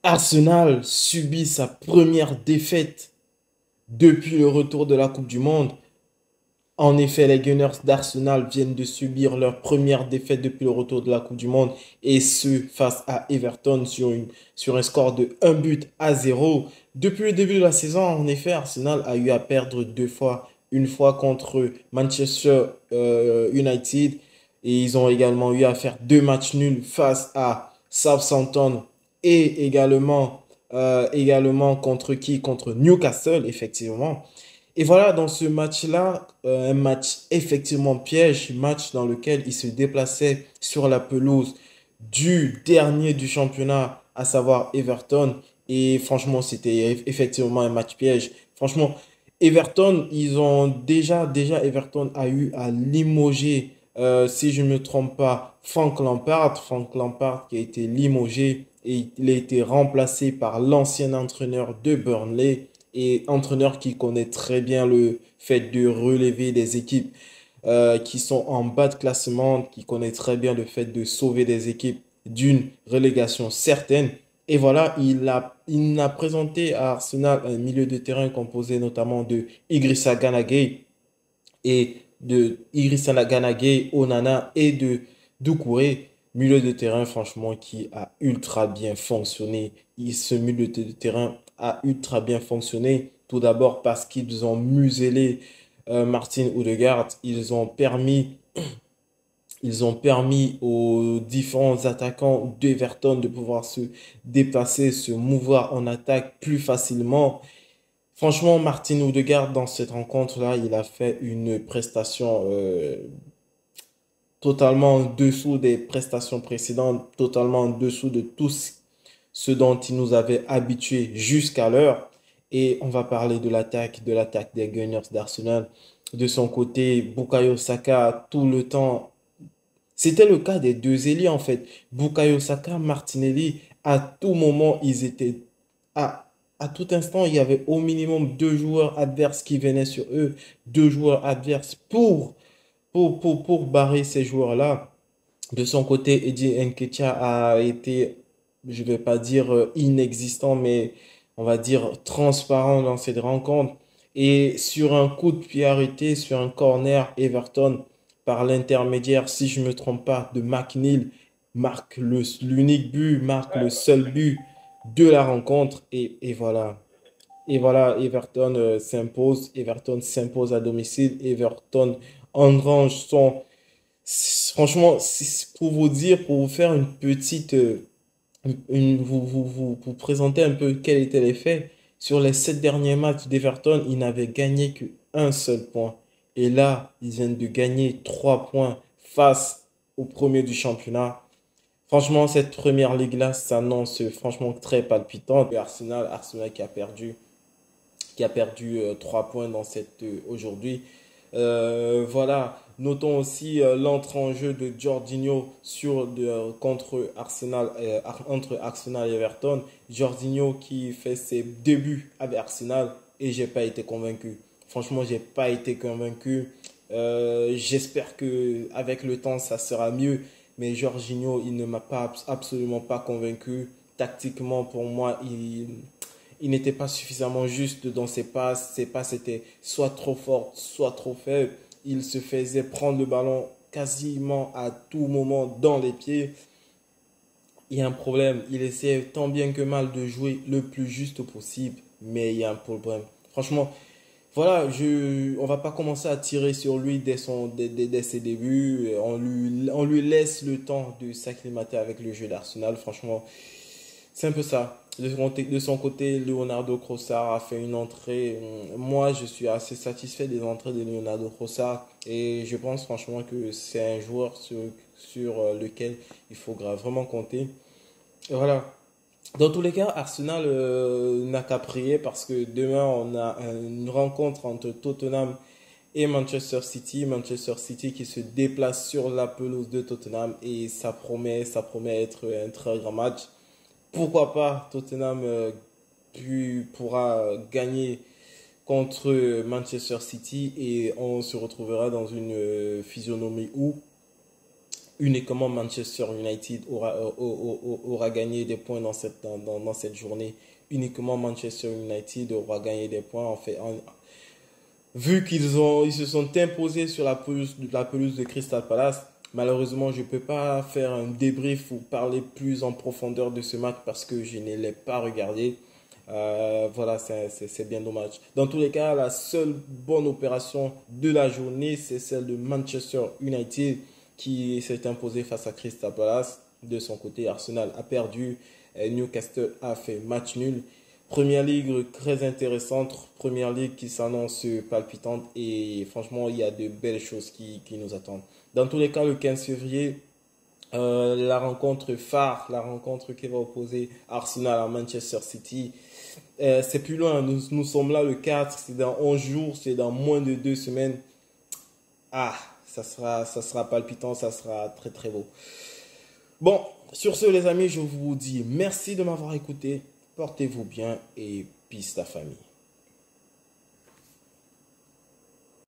Arsenal subit sa première défaite depuis le retour de la Coupe du Monde. En effet, les Gunners d'Arsenal viennent de subir leur première défaite depuis le retour de la Coupe du Monde et ce face à Everton sur un score de 1 but à 0. Depuis le début de la saison, en effet, Arsenal a eu à perdre deux fois. Une fois contre Manchester United et ils ont également eu à faire deux matchs nuls face à Southampton et également contre qui? Contre Newcastle, effectivement. Et voilà, dans ce match-là, un match effectivement piège, match dans lequel il se déplaçait sur la pelouse du dernier du championnat, à savoir Everton. Et franchement, c'était effectivement un match piège. Franchement, Everton, ils ont déjà Everton a eu à limoger, si je ne me trompe pas, Frank Lampard. Frank Lampard qui a été limogé et il a été remplacé par l'ancien entraîneur de Burnley et entraîneur qui connaît très bien le fait de relever des équipes qui sont en bas de classement, qui connaît très bien le fait de sauver des équipes d'une relégation certaine. Et voilà, il a présenté à Arsenal un milieu de terrain composé notamment de Idrissa Gana Gueye Onana et de Doucouré. Milieu de terrain, franchement, qui a ultra bien fonctionné. Ce milieu de terrain a ultra bien fonctionné. Tout d'abord parce qu'ils ont muselé Martin Odegaard. Ils ont permis aux différents attaquants d'Everton de pouvoir se déplacer, se mouvoir en attaque plus facilement. Franchement, Martin Odegaard, dans cette rencontre-là, il a fait une prestation totalement en dessous des prestations précédentes, totalement en dessous de tout ce dont il nous avait habitués jusqu'à l'heure. Et on va parler de l'attaque des Gunners d'Arsenal. De son côté, Bukayo Saka, tout le temps, c'était le cas des deux ailiers en fait. Bukayo Saka, Martinelli, à tout moment, ils étaient à tout instant, il y avait au minimum deux joueurs adverses qui venaient sur eux, deux joueurs adverses pour barrer ces joueurs-là. De son côté, Eddie Nketiah a été, je vais pas dire inexistant, mais on va dire transparent dans cette rencontre. Et sur un coup de pied arrêté, sur un corner, Everton, par l'intermédiaire, si je me trompe pas, de McNeil, marque l'unique but, marque le seul but de la rencontre. Et voilà. Et voilà, Everton s'impose à domicile. Everton engrange franchement, pour vous dire, pour vous faire une petite, vous présenter un peu quel était l'effet. Sur les 7 derniers matchs d'Everton, ils n'avaient gagné qu'un seul point. Et là, ils viennent de gagner 3 points face au premier du championnat. Franchement, cette première ligue-là s'annonce franchement très palpitante. Et Arsenal qui a perdu 3 points dans cette aujourd'hui. Voilà, notons aussi l'entrée en jeu de Jorginho entre Arsenal et Everton. Jorginho qui fait ses débuts avec Arsenal et j'ai pas été convaincu. Franchement, j'ai pas été convaincu. J'espère que avec le temps ça sera mieux, mais Jorginho, il ne m'a pas absolument pas convaincu. Tactiquement, pour moi, il n'était pas suffisamment juste dans ses passes. Ses passes étaient soit trop fortes, soit trop faibles. Il se faisait prendre le ballon quasiment à tout moment dans les pieds. Il y a un problème. Il essaie tant bien que mal de jouer le plus juste possible, mais il y a un problème. Franchement, voilà, on va pas commencer à tirer sur lui dès ses débuts. On lui laisse le temps de s'acclimater avec le jeu d'Arsenal. Franchement, c'est un peu ça. De son côté, Leonardo Trossard a fait une entrée. Moi, je suis assez satisfait des entrées de Leonardo Trossard et je pense franchement que c'est un joueur sur lequel il faudra vraiment compter. Et voilà. Dans tous les cas, Arsenal n'a qu'à prier parce que demain, on a une rencontre entre Tottenham et Manchester City. Manchester City qui se déplace sur la pelouse de Tottenham et ça promet être un très grand match. Pourquoi pas Tottenham pourra gagner contre Manchester City et on se retrouvera dans une physionomie où Uniquement Manchester United aura gagné des points dans cette journée. Uniquement Manchester United aura gagné des points. Vu qu'ils se sont imposés sur la pelouse de Crystal Palace, malheureusement, je ne peux pas faire un débrief ou parler plus en profondeur de ce match parce que je ne l'ai pas regardé. Voilà, c'est bien dommage. Dans tous les cas, la seule bonne opération de la journée, c'est celle de Manchester United qui s'est imposé face à Crystal Palace. De son côté, Arsenal a perdu. Newcastle a fait match nul. Première ligue très intéressante, première ligue qui s'annonce palpitante et franchement, il y a de belles choses qui nous attendent. Dans tous les cas, le 15 février, la rencontre phare, la rencontre qui va opposer Arsenal à Manchester City, c'est plus loin, nous sommes là le 4, c'est dans 11 jours, c'est dans moins de 2 semaines. Ah, ça sera palpitant, ça sera très très beau. Bon, sur ce les amis, je vous dis merci de m'avoir écouté. Portez-vous bien et peace la famille.